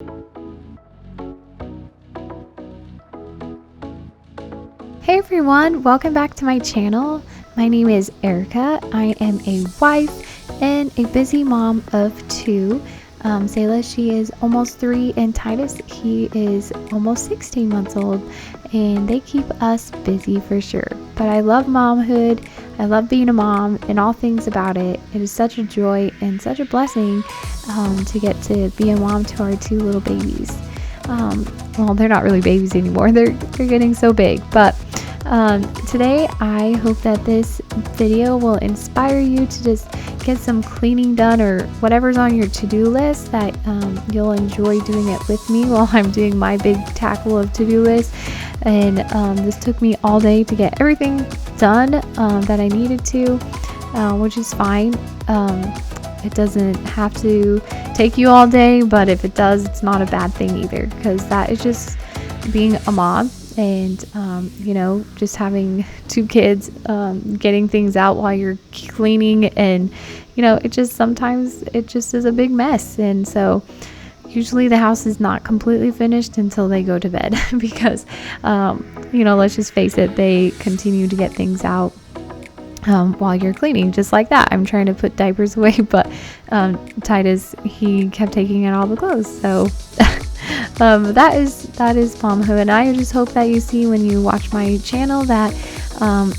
Hey everyone, welcome back to my channel. My name is Erica. I am a wife and a busy mom of two. Selah, she is almost 3, and Titus, he is almost 16 months old, and they keep us busy for sure. But I love momhood. I love being a mom and all things about it. It is such a joy and such a blessing to get to be a mom to our 2 little babies. Well, they're not really babies anymore. They're getting so big, but today I hope that this video will inspire you to just get some cleaning done, or whatever's on your to-do list, that you'll enjoy doing it with me while I'm doing my big tackle of to-do list. And this took me all day to get everything done that I needed to, which is fine. It doesn't have to take you all day, but if it does, it's not a bad thing either, because that is just being a mom. And just having 2 kids, getting things out while you're cleaning, and sometimes it just is a big mess. And so usually the house is not completely finished until they go to bed because let's just face it, they continue to get things out while you're cleaning, just like that. I'm trying to put diapers away, but Titus, he kept taking out all the clothes. So that is momhood. And I just hope that you see when you watch my channel that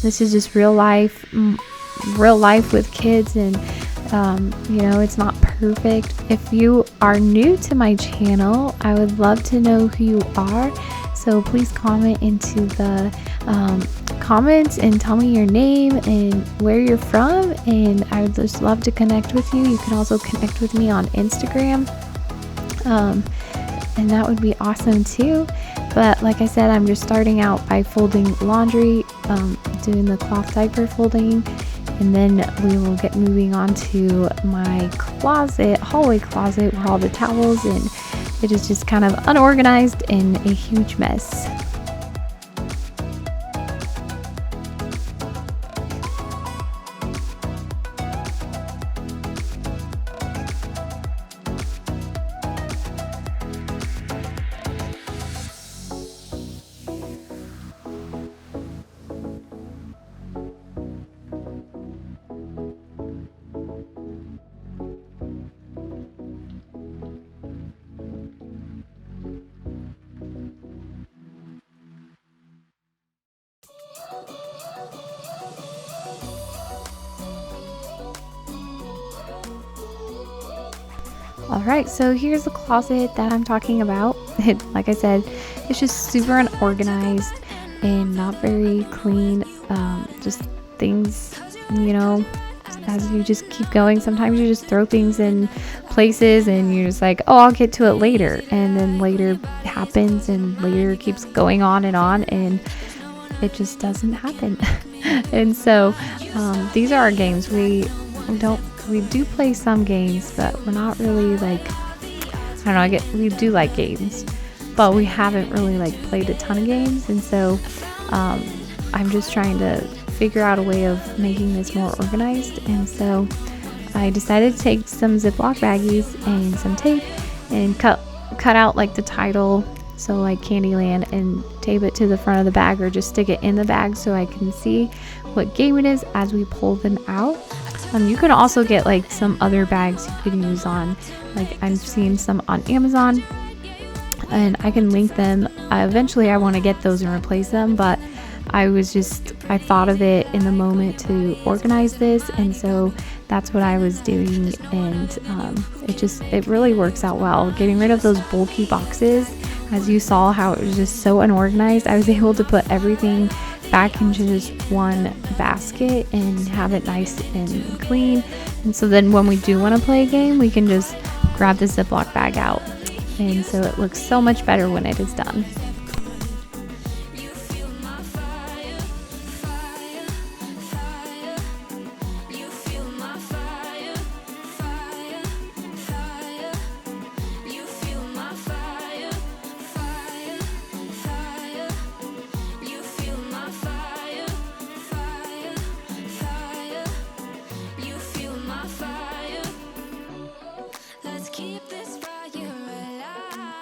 this is just real life with kids, and it's not perfect. If you are new to my channel, I would love to know who you are. So please comment into the comments and tell me your name and where you're from, and I would just love to connect with you. You can also connect with me on Instagram, and that would be awesome too. But like I said, I'm just starting out by folding laundry, doing the cloth diaper folding, and then we will get moving on to my hallway closet, where all the towels, and it is just kind of unorganized and a huge mess. Alright, so here's the closet that I'm talking about. Like I said, it's just super unorganized and not very clean. Just things, as you just keep going, sometimes you just throw things in places and you're just like, oh, I'll get to it later. And then later happens, and later keeps going on, and it just doesn't happen. And so these are our games. We do play some games, but we're not really we do like games, but we haven't really played a ton of games. And so I'm just trying to figure out a way of making this more organized. And so I decided to take some Ziploc baggies and some tape and cut out the title, so Candyland, and tape it to the front of the bag, or just stick it in the bag so I can see what game it is as we pull them out. You can also get some other bags you can use on, I've seen some on Amazon, and I can link them. Eventually I want to get those and replace them, but I thought of it in the moment to organize this, and so that's what I was doing. And it really works out well. Getting rid of those bulky boxes, as you saw how it was just so unorganized, I was able to put everything back into just one basket and have it nice and clean. And so then when we do want to play a game, we can just grab the Ziploc bag out, and so it looks so much better when it is done. Let's keep this fire alive.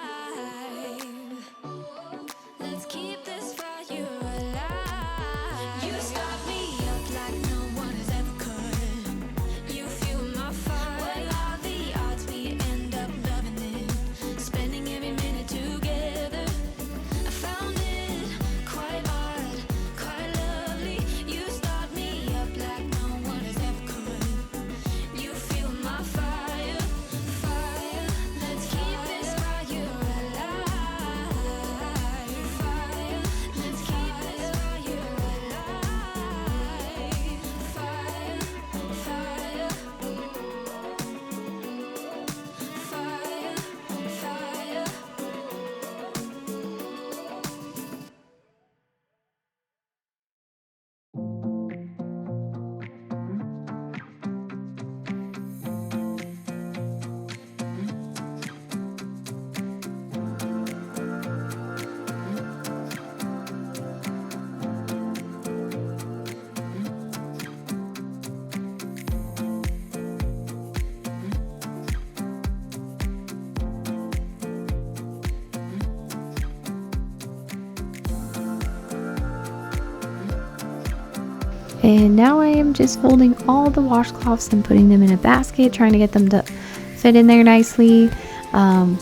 And now I am just folding all the washcloths and putting them in a basket, trying to get them to fit in there nicely. I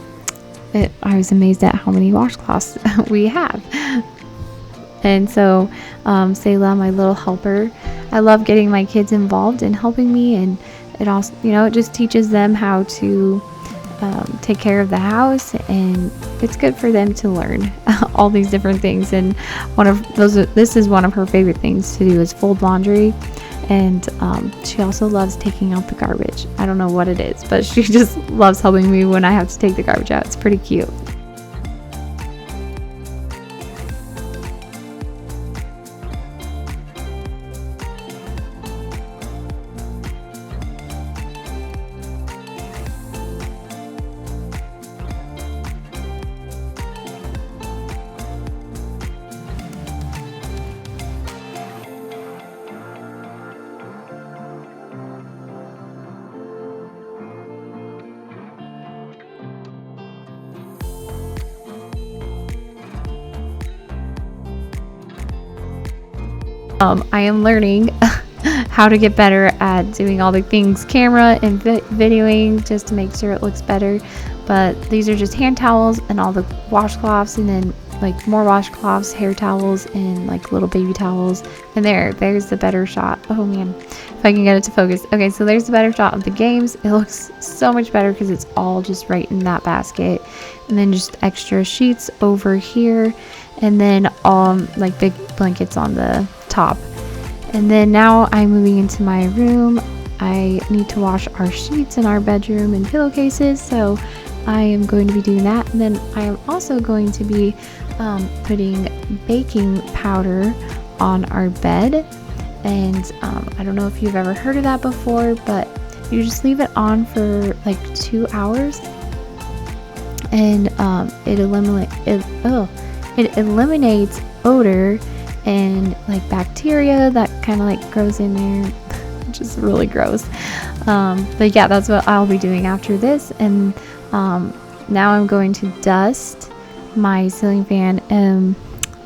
was amazed at how many washcloths we have. And so Selah, my little helper, I love getting my kids involved and helping me, and it also, it just teaches them how to take care of the house, and it's good for them to learn all these different things. And this is one of her favorite things to do is fold laundry, and she also loves taking out the garbage. I don't know what it is, but she just loves helping me when I have to take the garbage out. It's pretty cute. I am learning how to get better at doing all the things camera and videoing just to make sure it looks better. But these are just hand towels and all the washcloths, and then like more washcloths, hair towels, and like little baby towels. And there's the better shot. Oh man, if I can get it to focus. Okay, so there's the better shot of the games. It looks so much better because it's all just right in that basket. And then just extra sheets over here, and then like big blankets on the top. And then now I'm moving into my room. I need to wash our sheets in our bedroom and pillowcases, so I am going to be doing that. And then I am also going to be putting baking powder on our bed. And I don't know if you've ever heard of that before, but you just leave it on for like 2 hours, and it eliminates odor and like bacteria that kind of like grows in there, which is really gross. But yeah, that's what I'll be doing after this. And now I'm going to dust my ceiling fan.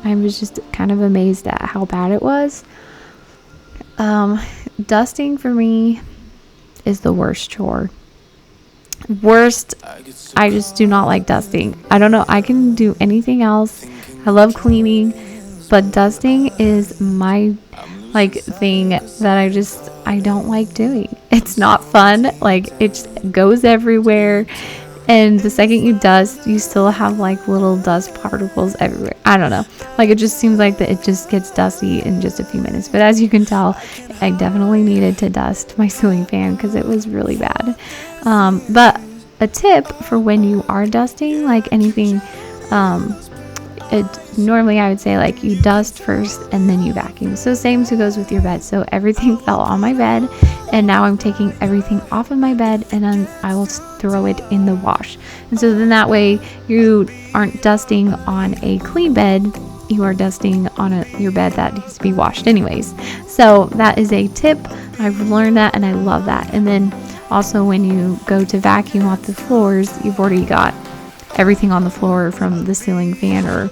I was just kind of amazed at how bad it was. Dusting for me is the worst chore. I just do not like dusting. I don't know, I can do anything else. I love cleaning, but dusting is my like thing that I don't like doing. It's not fun. Like it just goes everywhere, and the second you dust, you still have like little dust particles everywhere. I don't know, like it just seems like that it just gets dusty in just a few minutes. But as you can tell, I definitely needed to dust my ceiling fan because it was really bad. But a tip for when you are dusting, like anything, normally I would say like you dust first and then you vacuum. So same goes with your bed. So everything fell on my bed, and now I'm taking everything off of my bed, and then I will throw it in the wash. And so then that way you aren't dusting on a clean bed, you are dusting on your bed that needs to be washed anyways. So that is a tip. I've learned that and I love that. And then also when you go to vacuum off the floors, you've already got everything on the floor from the ceiling fan or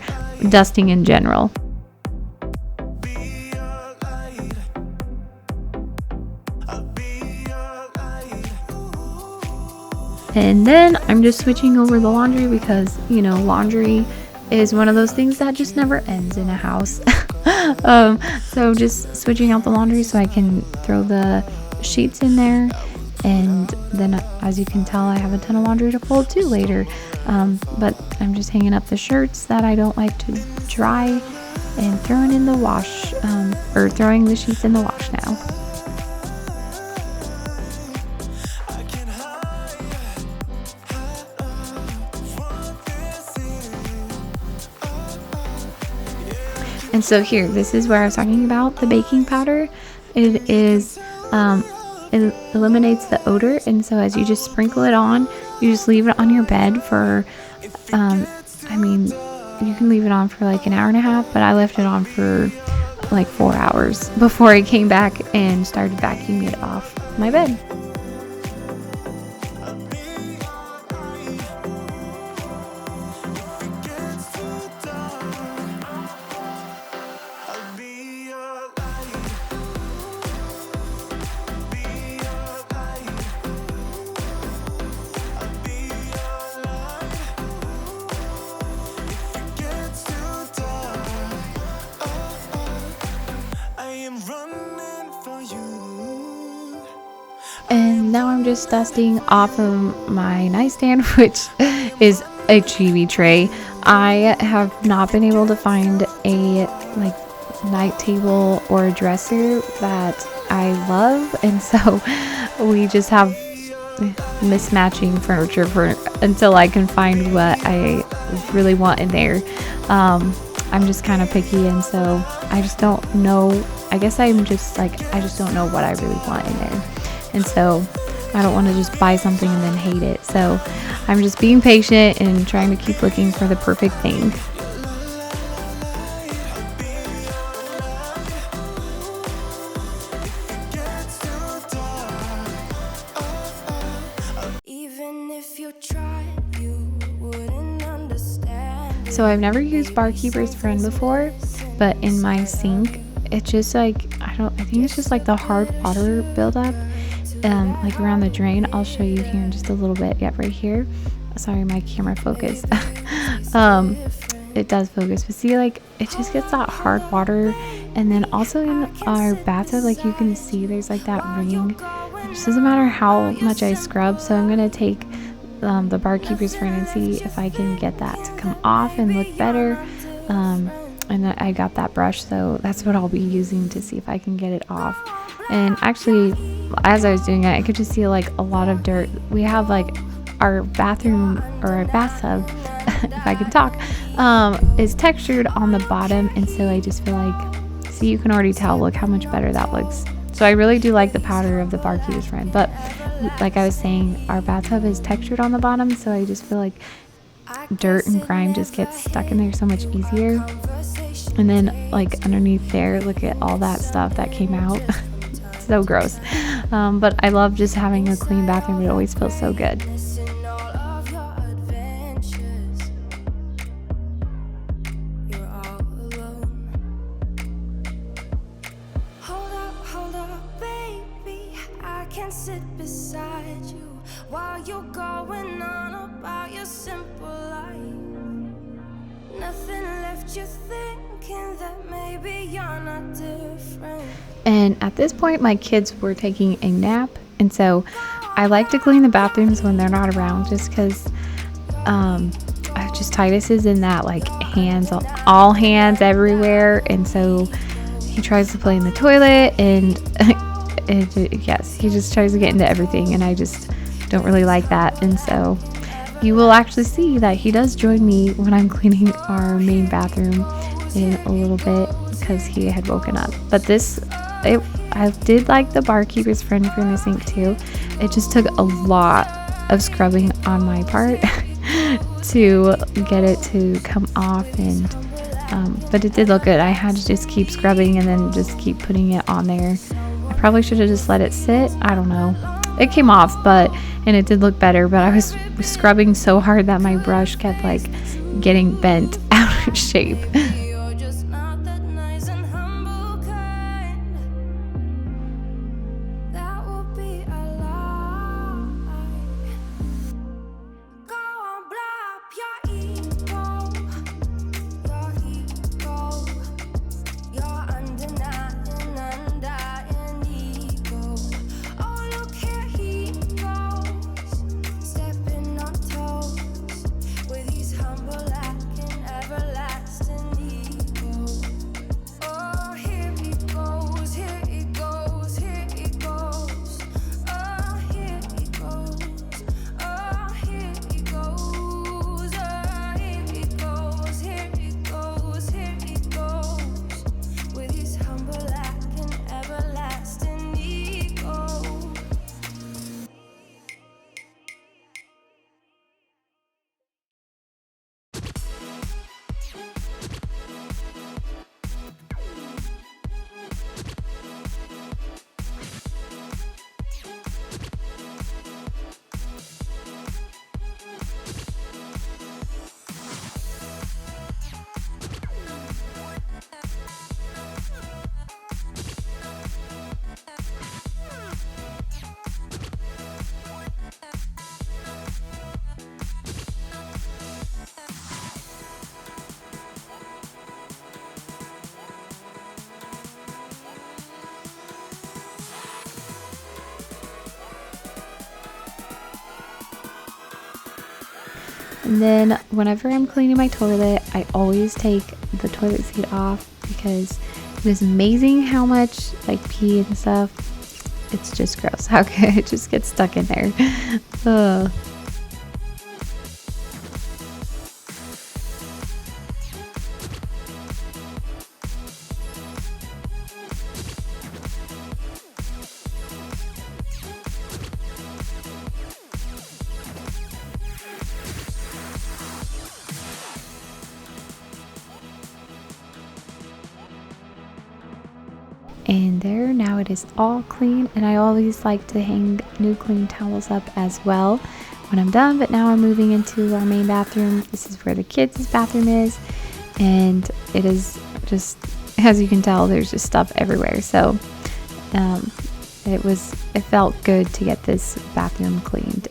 dusting in general. And then I'm just switching over the laundry because, laundry is one of those things that just never ends in a house. So just switching out the laundry so I can throw the sheets in there. And then as you can tell, I have a ton of laundry to fold too later. But I'm just hanging up the shirts that I don't like to dry and throwing in the wash, or throwing the sheets in the wash now. And so here, this is where I was talking about the baking powder. It eliminates the odor, and so as you just sprinkle it on, you just leave it on your bed for you can leave it on for like an hour and a half, but I left it on for like 4 hours before I came back and started vacuuming it off my bed. And now I'm just dusting off of my nightstand, which is a chibi tray. I have not been able to find a like night table or a dresser that I love, and so we just have mismatching furniture for until I can find what I really want in there. I'm just kind of picky, and so I just don't know. I guess I'm just like, I just don't know what I really want in there, and so I don't want to just buy something and then hate it. So I'm just being patient and trying to keep looking for the perfect thing. So I've never used Barkeeper's Friend before, but in my sink, it's just like, I think it's just like the hard water buildup, like around the drain. I'll show you here in just a little bit. Yep, right here. Sorry, my camera focused. It does focus, but see, like, it just gets that hard water. And then also in our bathtub, like you can see there's like that ring. It just doesn't matter how much I scrub. So I'm gonna take the Barkeeper's Friend and see if I can get that to come off and look better. And I got that brush, so that's what I'll be using to see if I can get it off. And actually, as I was doing it, I could just see like a lot of dirt. We have like our bathroom or our bathtub, if I can talk, is textured on the bottom, and so I just feel like, see, you can already tell, look how much better that looks. So I really do like the powder of the Barkeeper's Friend, but like I was saying, our bathtub is textured on the bottom, so I just feel like dirt and grime just gets stuck in there so much easier. And then like underneath there, look at all that stuff that came out. So gross. But I love just having a clean bathroom. It always feels so good. Sit beside you while you're going on about your simple life. Nothing left you thinking that maybe you're not different. And at this point, my kids were taking a nap, and so I like to clean the bathrooms when they're not around, just because just Titus is in that like all hands everywhere, and so he tries to play in the toilet, and yes, he just tries to get into everything, and I just don't really like that. And so you will actually see that he does join me when I'm cleaning our main bathroom in a little bit, because he had woken up. But I did like the Barkeeper's Friend for the sink too. It just took a lot of scrubbing on my part to get it to come off, and but it did look good. I had to just keep scrubbing and then just keep putting it on there. I probably should have just let it sit. I don't know. It came off, and it did look better, but I was scrubbing so hard that my brush kept like getting bent out of shape. And then whenever I'm cleaning my toilet, I always take the toilet seat off because it is amazing how much like pee and stuff. It's just gross how it just gets stuck in there. Ugh. And there, now it is all clean, and I always like to hang new clean towels up as well when I'm done. But now I'm moving into our main bathroom. This is where the kids' bathroom is, and it is just, as you can tell, there's just stuff everywhere. So it felt good to get this bathroom cleaned.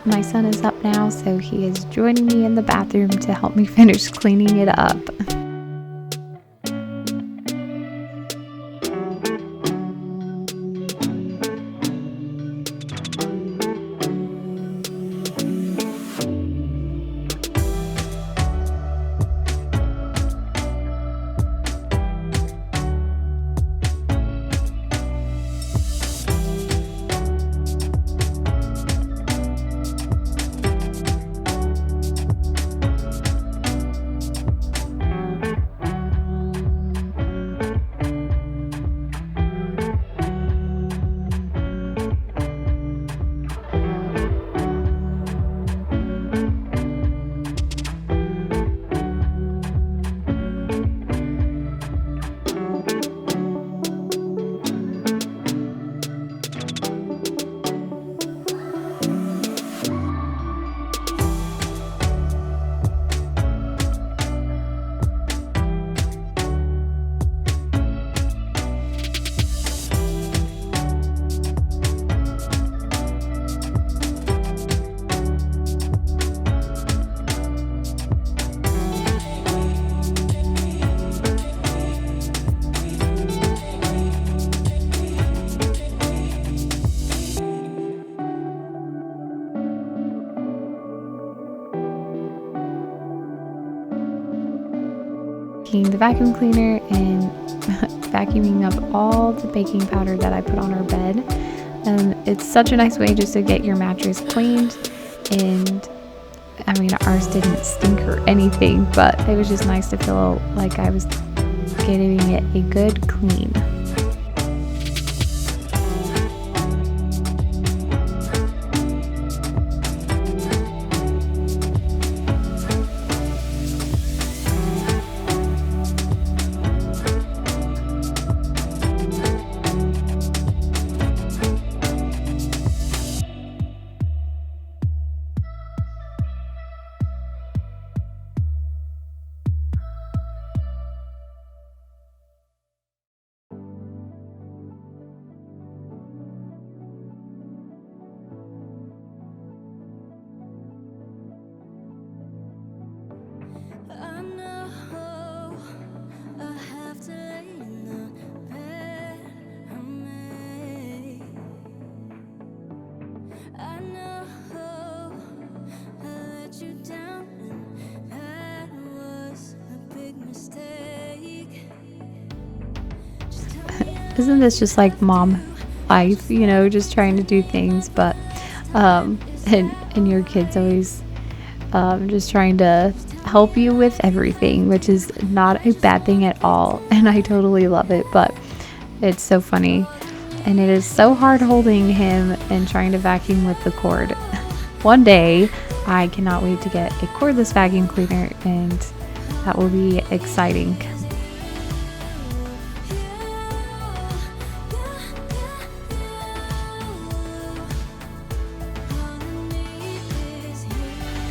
My son is up now, so he is joining me in the bathroom to help me finish cleaning it up. The vacuum cleaner and vacuuming up all the baking powder that I put on our bed. It's such a nice way just to get your mattress cleaned, and I mean, ours didn't stink or anything, but it was just nice to feel like I was giving it a good clean. Isn't this just like mom life, you know, just trying to do things, but and your kids always just trying to help you with everything, which is not a bad thing at all. and I totally love it, but it's so funny. And it is so hard holding him and trying to vacuum with the cord. One day, I cannot wait to get a cordless vacuum cleaner, and that will be exciting.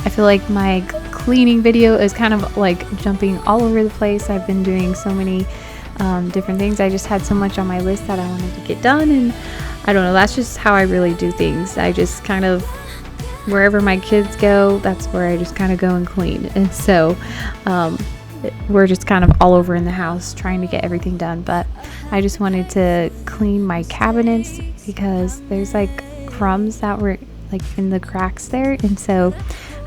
I feel like my cleaning video is kind of like jumping all over the place. I've been doing so many different things. I just had so much on my list that I wanted to get done, and I don't know, that's just how I really do things. I just kind of, wherever my kids go, that's where I just kind of go and clean. And so we're just kind of all over in the house trying to get everything done. But I just wanted to clean my cabinets because there's like crumbs that were like in the cracks there, and so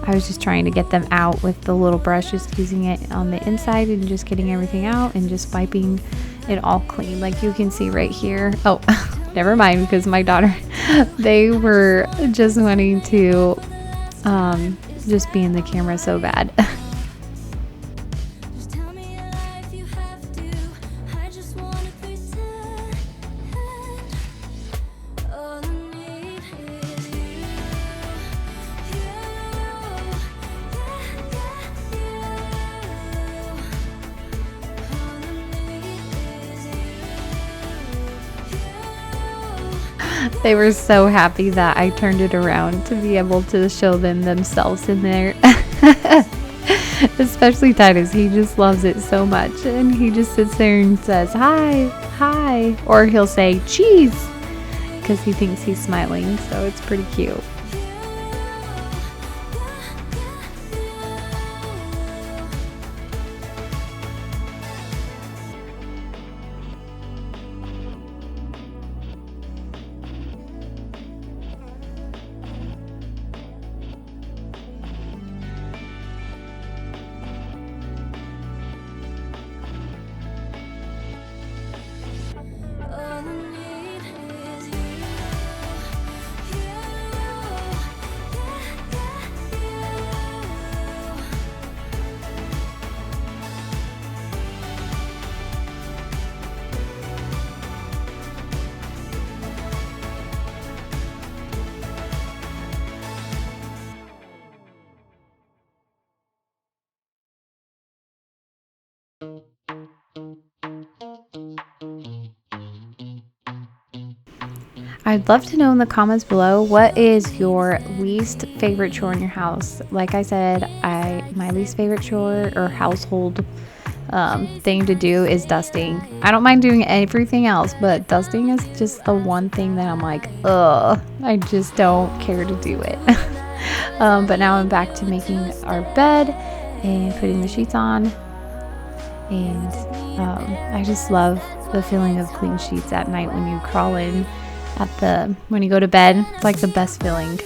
I was just trying to get them out with the little brush, just using it on the inside and just getting everything out and just wiping it all clean. Like you can see right here. Oh, never mind, because my daughter, they were just wanting to just be in the camera so bad. They were so happy that I turned it around to be able to show them themselves in there. Especially Titus, he just loves it so much, and he just sits there and says hi, hi, or he'll say cheese because he thinks he's smiling, so it's pretty cute. I'd love to know in the comments below, what is your least favorite chore in your house? Like I said, my least favorite chore or household thing to do is dusting. I don't mind doing everything else, but dusting is just the one thing that I'm like, ugh, I just don't care to do it. But now I'm back to making our bed and putting the sheets on, and I just love the feeling of clean sheets at night when you crawl in when you go to bed. It's like the best feeling.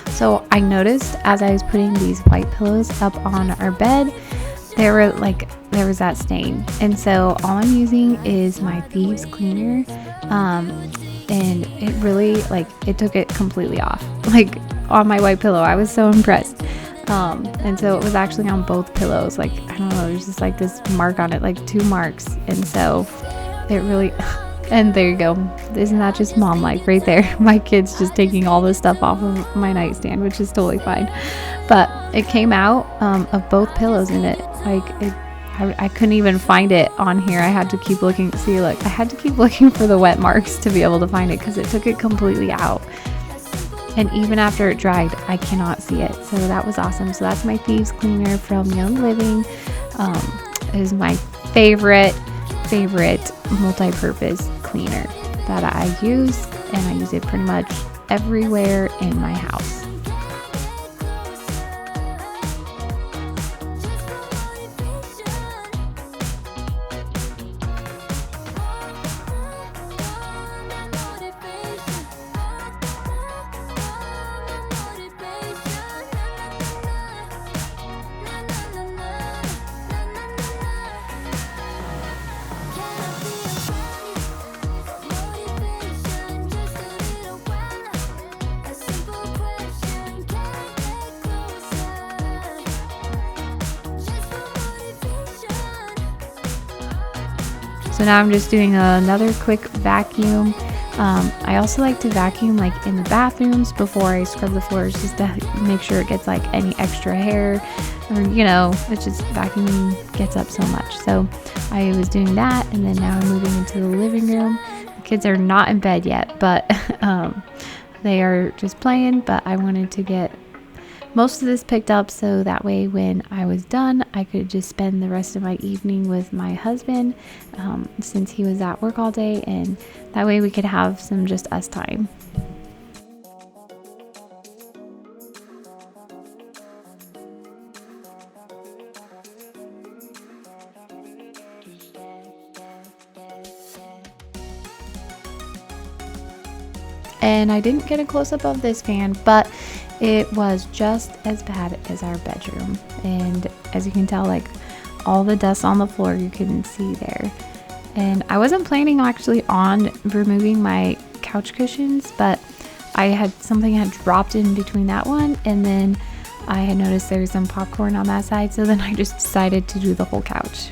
So I noticed as I was putting these white pillows up on our bed, there was that stain, and so all I'm using is my thieves cleaner, and it really, it took it completely off, like on my white pillow. I was so impressed. And so it was actually on both pillows. Like, I don't know, there's just like this mark on it, like 2 marks, and so it really and there you go. Isn't that just mom like right there? My kid's just taking all this stuff off of my nightstand, which is totally fine. But it came out of both pillows, and I couldn't even find it on here. I had to keep looking. See, look, I had to keep looking for the wet marks to be able to find it, because it took it completely out. And even after it dried, I cannot see it. So that was awesome. So that's my thieves cleaner from Young Living. It is my favorite multi-purpose cleaner that I use, and I use it pretty much everywhere in my house. So now I'm just doing another quick vacuum. I also like to vacuum like in the bathrooms before I scrub the floors, just to make sure it gets like any extra hair, or it's just vacuuming gets up so much. So I was doing that, and then now I'm moving into the living room. The kids are not in bed yet, but they are just playing. But I wanted to get most of this picked up so that way when I was done, I could just spend the rest of my evening with my husband, since he was at work all day, and that way we could have some just us time. And I didn't get a close-up of this fan, but it was just as bad as our bedroom. And as you can tell, like all the dust on the floor, you can see there. And I wasn't planning actually on removing my couch cushions, but something had dropped in between that one, and then I had noticed there was some popcorn on that side, so then I just decided to do the whole couch.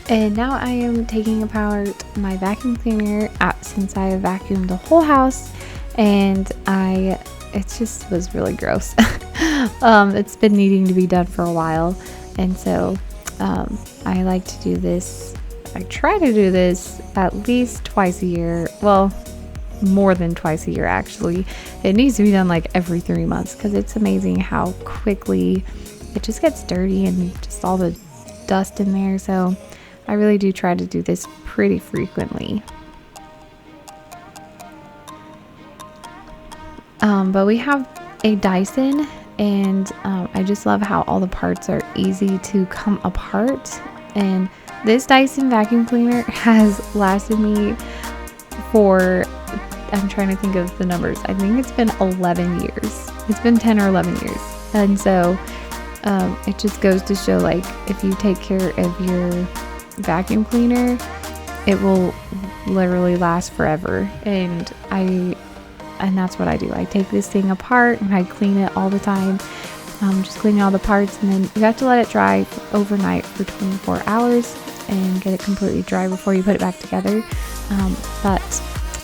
And now I am taking apart my vacuum cleaner since I have vacuumed the whole house, and it just was really gross. It's been needing to be done for a while, and so I like to do this. I try to do this at least twice a year. Well, more than twice a year actually. It needs to be done like every 3 months, because it's amazing how quickly it just gets dirty and just all the dust in there. So I really do try to do this pretty frequently. But we have a Dyson, and I just love how all the parts are easy to come apart. And this Dyson vacuum cleaner has lasted me for, I'm trying to think of the numbers, I think it's been 11 years. It's been 10 or 11 years. And so it just goes to show, like, if you take care of your vacuum cleaner, it will literally last forever. And that's what I do. I take this thing apart and I clean it all the time, just cleaning all the parts, and then you have to let it dry overnight for 24 hours and get it completely dry before you put it back together. But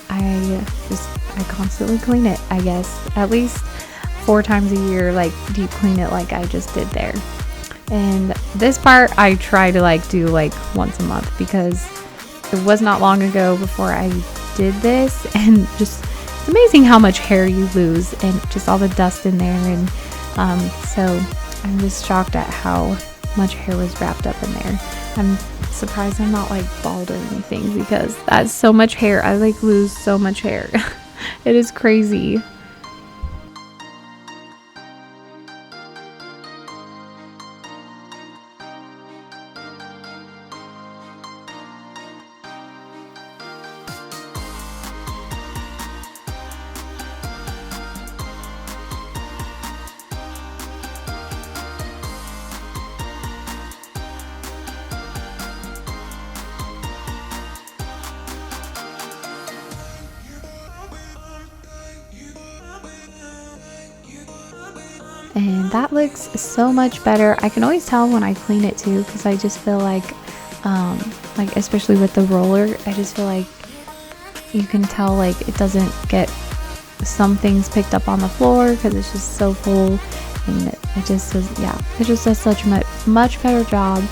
I constantly clean it, I guess, at least 4 times a year, like deep clean it like I just did there. And this part I try to do once a month, because it was not long ago before I did this, and just it's amazing how much hair you lose and just all the dust in there. And so I'm just shocked at how much hair was wrapped up in there. I'm surprised I'm not bald or anything, because that's so much hair. I lose so much hair. It is crazy. and that looks so much better. I can always tell when I clean it too, because I just feel like especially with the roller, I just feel like you can tell like it doesn't get some things picked up on the floor because it's just so full, and it just does, yeah, it just does such a much better job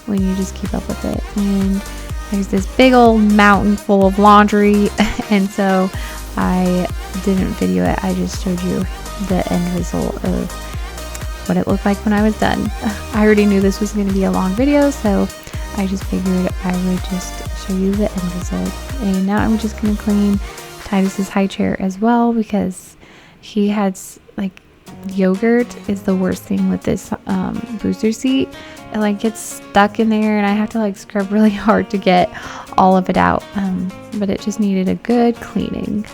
when you just keep up with it. And there's this big old mountain full of laundry, and so I didn't video it. I just showed you the end result of what it looked like when I was done. I already knew this was going to be a long video, so I just figured I would just show you the end result. And now I'm just going to clean Titus's high chair as well, because he had like yogurt is the worst thing with this booster seat. It like gets stuck in there, and I have to like scrub really hard to get all of it out, but it just needed a good cleaning.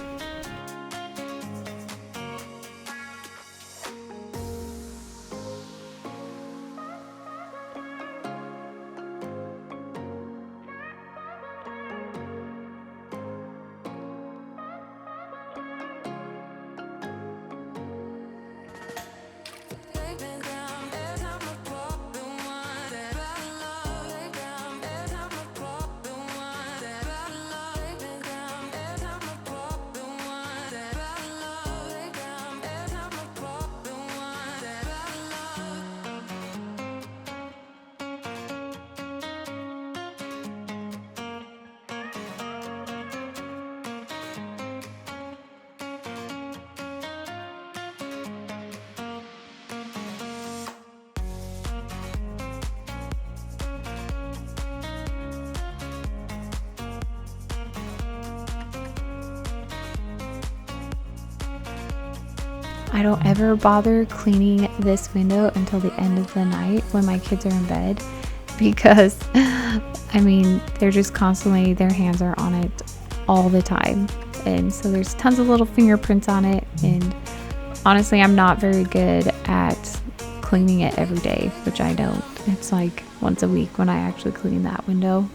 I don't ever bother cleaning this window until the end of the night when my kids are in bed, because I mean, they're just constantly, their hands are on it all the time, and so there's tons of little fingerprints on it. And honestly, I'm not very good at cleaning it every day, which I don't. It's like once a week when I actually clean that window.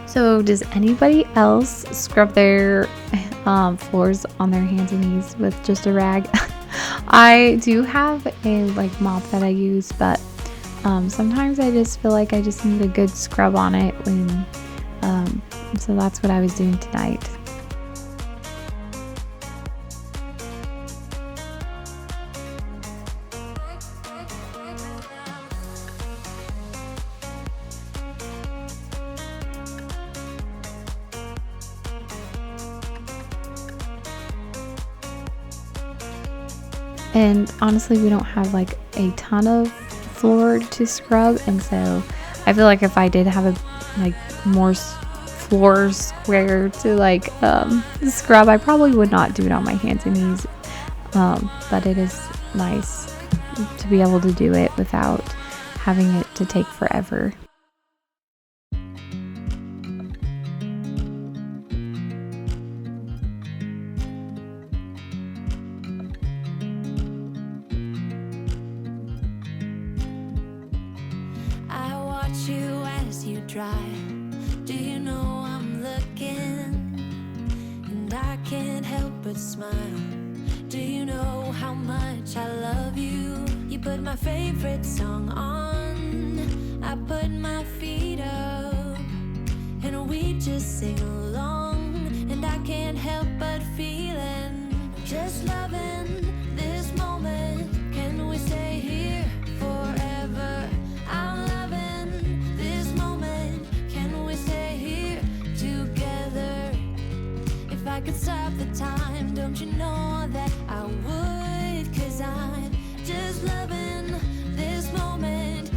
So does anybody else scrub their floors on their hands and knees with just a rag? I do have a like mop that I use, but sometimes I just feel like I just need a good scrub on it when so that's what I was doing tonight. And honestly, we don't have like a ton of floor to scrub, and so I feel like if I did have a like more floor square to like scrub, I probably would not do it on my hands and knees, but it is nice to be able to do it without having it to take forever. You as you drive, do you know I'm looking, and I can't help but smile. Do you know how much I love you? You put my favorite song on, I put my feet up, and we just sing along, and I can't help but feeling, just loving this moment. Can we stay here forever? I'm loving this moment. Can we stay here together? If I could stop the time, don't you know that I would? 'Cause I'm just loving this moment.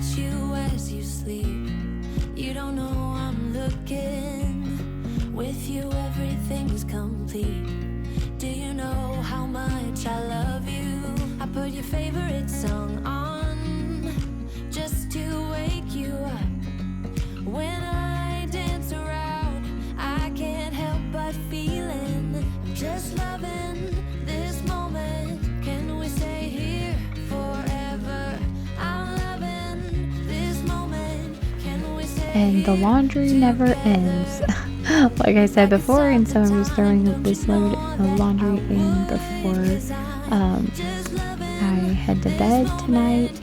watch you as you sleep. You don't know I'm looking. With you everything's complete. Do you know how much I love you? I put your favorite song on just to wake you up. When I dance around, I can't help but feeling I'm just loving this moment. Can we stay here forever? I'm loving this moment. Can we stay And the laundry never ends. Like I said before, and so I'm just throwing this load of laundry in before I head to bed tonight,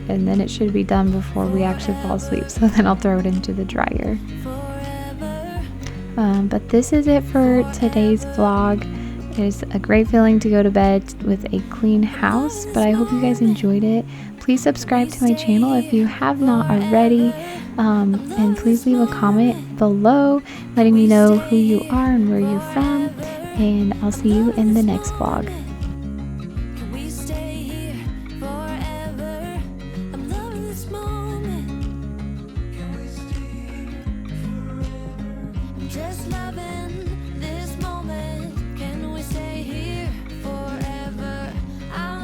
and then it should be done before we actually fall asleep, so then I'll throw it into the dryer. But this is it for today's vlog. It's a great feeling to go to bed with a clean house, but I hope you guys enjoyed it. Please subscribe to my channel if you have not already, and please leave a comment below letting me know who you are and where you're from, and I'll see you in the next vlog.